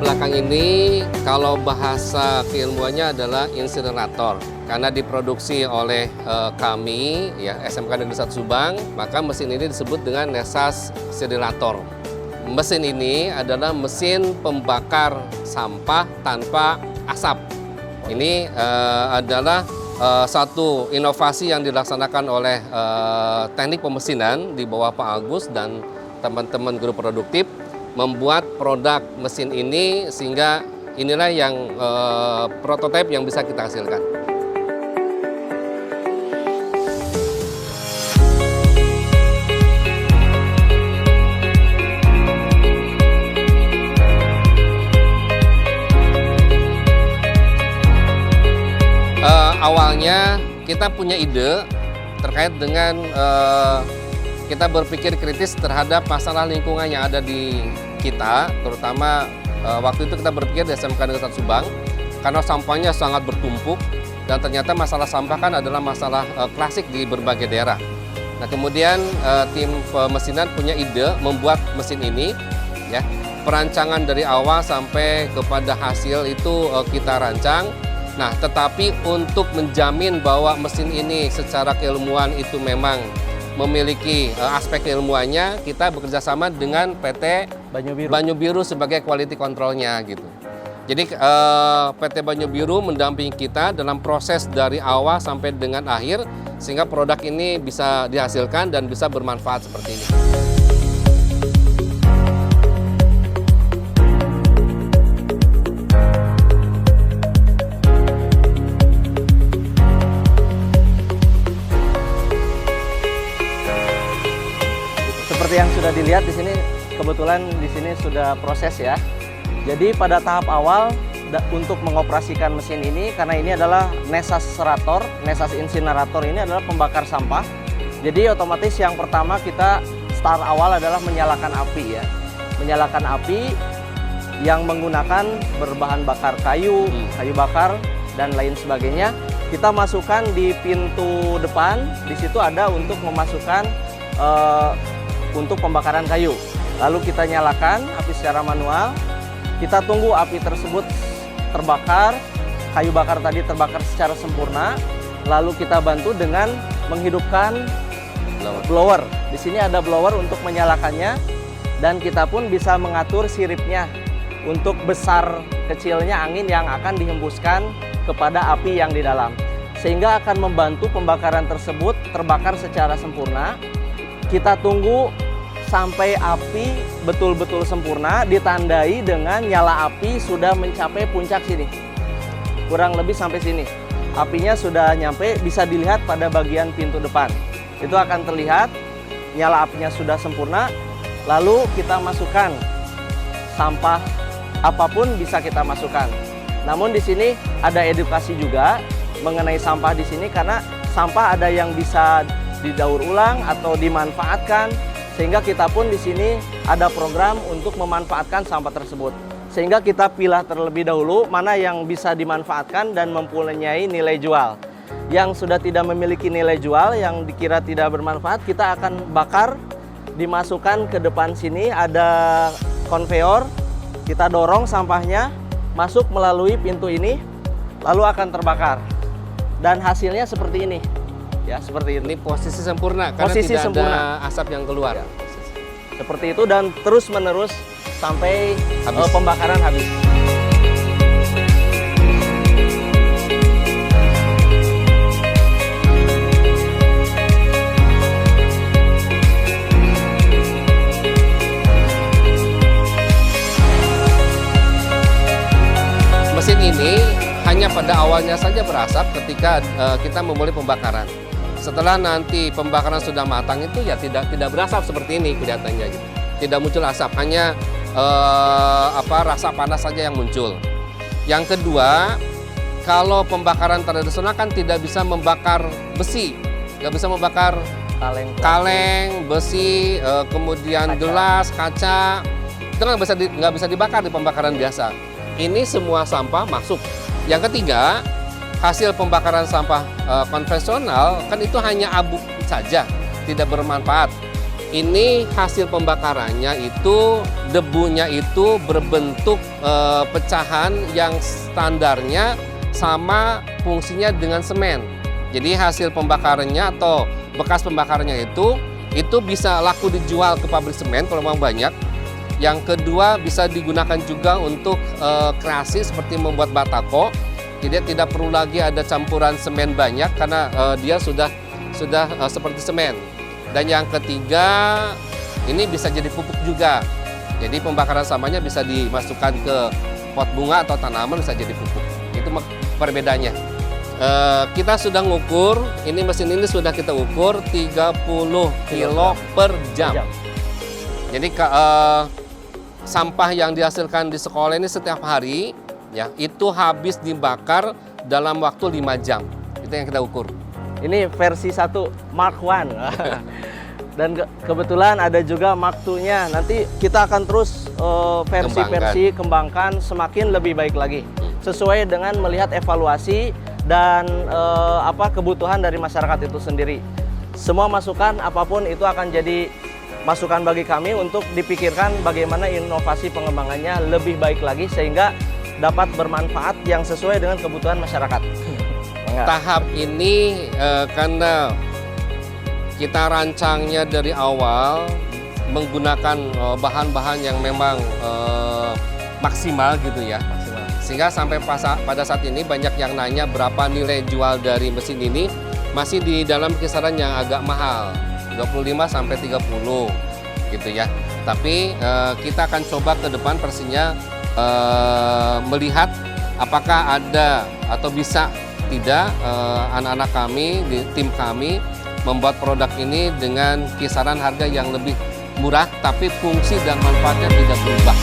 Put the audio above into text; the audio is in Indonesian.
belakang ini kalau bahasa keilmuannya adalah insinerator. Karena diproduksi oleh kami, ya SMK Negeri 1 Subang, maka mesin ini disebut dengan Nesas Siderator. Mesin ini adalah mesin pembakar sampah tanpa asap. Ini adalah satu inovasi yang dilaksanakan oleh teknik pemesinan di bawah Pak Agus dan teman-teman guru produktif, membuat produk mesin ini sehingga inilah yang prototipe yang bisa kita hasilkan. Awalnya kita punya ide terkait dengan kita berpikir kritis terhadap masalah lingkungan yang ada di kita, terutama waktu itu kita berpikir di SMK Negeri 1 Subang, karena sampahnya sangat bertumpuk dan ternyata masalah sampah kan adalah masalah klasik di berbagai daerah. Nah kemudian tim pemesinan punya ide membuat mesin ini, ya perancangan dari awal sampai kepada hasil itu kita rancang. Nah tetapi untuk menjamin bahwa mesin ini secara keilmuan itu memang memiliki aspek keilmuannya, kita bekerja sama dengan PT Banyu Biru sebagai quality controlnya gitu. Jadi PT Banyu Biru mendampingi kita dalam proses dari awal sampai dengan akhir sehingga produk ini bisa dihasilkan dan bisa bermanfaat seperti ini. Seperti yang sudah dilihat di sini, kebetulan di sini sudah proses ya. Jadi pada tahap awal untuk mengoperasikan mesin ini, karena ini adalah Nesas Serator, Nesas Insinerator ini adalah pembakar sampah. Jadi otomatis yang pertama kita start awal adalah menyalakan api ya. Menyalakan api yang menggunakan berbahan bakar kayu, kayu bakar dan lain sebagainya. Kita masukkan di pintu depan, di situ ada untuk memasukkan untuk pembakaran kayu. Lalu kita nyalakan api secara manual, kita tunggu api tersebut terbakar, kayu bakar tadi terbakar secara sempurna, lalu kita bantu dengan menghidupkan blower. Di sini ada blower untuk menyalakannya, dan kita pun bisa mengatur siripnya untuk besar kecilnya angin yang akan dihembuskan kepada api yang di dalam, sehingga akan membantu pembakaran tersebut terbakar secara sempurna. Kita tunggu sampai api betul-betul sempurna, ditandai dengan nyala api sudah mencapai puncak sini. Kurang lebih sampai sini. Apinya sudah nyampe, bisa dilihat pada bagian pintu depan. Itu akan terlihat nyala apinya sudah sempurna. Lalu kita masukkan sampah apapun bisa kita masukkan. Namun di sini ada edukasi juga mengenai sampah di sini, karena sampah ada yang bisa didaur ulang atau dimanfaatkan, sehingga kita pun di sini ada program untuk memanfaatkan sampah tersebut, sehingga kita pilih terlebih dahulu mana yang bisa dimanfaatkan dan mempunyai nilai jual. Yang sudah tidak memiliki nilai jual, yang dikira tidak bermanfaat, kita akan bakar, dimasukkan ke depan sini ada konveyor, kita dorong sampahnya masuk melalui pintu ini, lalu akan terbakar, dan hasilnya seperti ini. Ya, seperti ini. Ini posisi sempurna karena posisi tidak sempurna. ada asap yang keluar. Ya. Seperti itu, dan terus menerus sampai pembakaran habis. Mesin ini hanya pada awalnya saja berasap ketika kita memulai pembakaran. Setelah nanti pembakaran sudah matang itu ya tidak berasap seperti ini kelihatannya gitu. Tidak muncul asap, hanya rasa panas saja yang muncul. Yang kedua, kalau pembakaran tradisional kan tidak bisa membakar besi, nggak bisa membakar kaleng, besi, kemudian gelas, kaca, itu nggak bisa dibakar di pembakaran biasa. Ini semua sampah masuk. Yang ketiga, hasil pembakaran sampah konvensional kan itu hanya abu saja, tidak bermanfaat. ini hasil pembakarannya itu debunya itu berbentuk pecahan yang standarnya sama fungsinya dengan semen. Jadi hasil pembakarannya atau bekas pembakarannya itu bisa laku dijual ke pabrik semen kalau memang banyak. Yang kedua bisa digunakan juga untuk kreasi seperti membuat batako. Jadi tidak perlu lagi ada campuran semen banyak karena dia sudah seperti semen. Dan yang ketiga, ini bisa jadi pupuk juga. Jadi pembakaran sampahnya bisa dimasukkan ke pot bunga atau tanaman bisa jadi pupuk. Itu perbedaannya. Kita sudah ngukur, ini mesin ini sudah kita ukur 30 kilo per jam. Jadi sampah yang dihasilkan di sekolah ini setiap hari, ya itu habis dibakar dalam waktu 5 jam. Itu yang kita ukur. Ini versi 1 Mark 1. Dan kebetulan ada juga Mark 2-nya. Nanti kita akan terus versi-versi kembangkan semakin lebih baik lagi. Sesuai dengan melihat evaluasi dan kebutuhan dari masyarakat itu sendiri. Semua masukan apapun itu akan jadi masukan bagi kami untuk dipikirkan bagaimana inovasi pengembangannya lebih baik lagi sehingga dapat bermanfaat yang sesuai dengan kebutuhan masyarakat. Tahap ini karena kita rancangnya dari awal menggunakan bahan-bahan yang memang maksimal gitu ya. Sehingga sampai pada saat ini banyak yang nanya berapa nilai jual dari mesin ini, masih di dalam kisaran yang agak mahal, 25 sampai 30 gitu ya. Tapi kita akan coba ke depan versinya melihat apakah ada atau bisa tidak anak-anak kami di tim kami membuat produk ini dengan kisaran harga yang lebih murah tapi fungsi dan manfaatnya tidak berubah.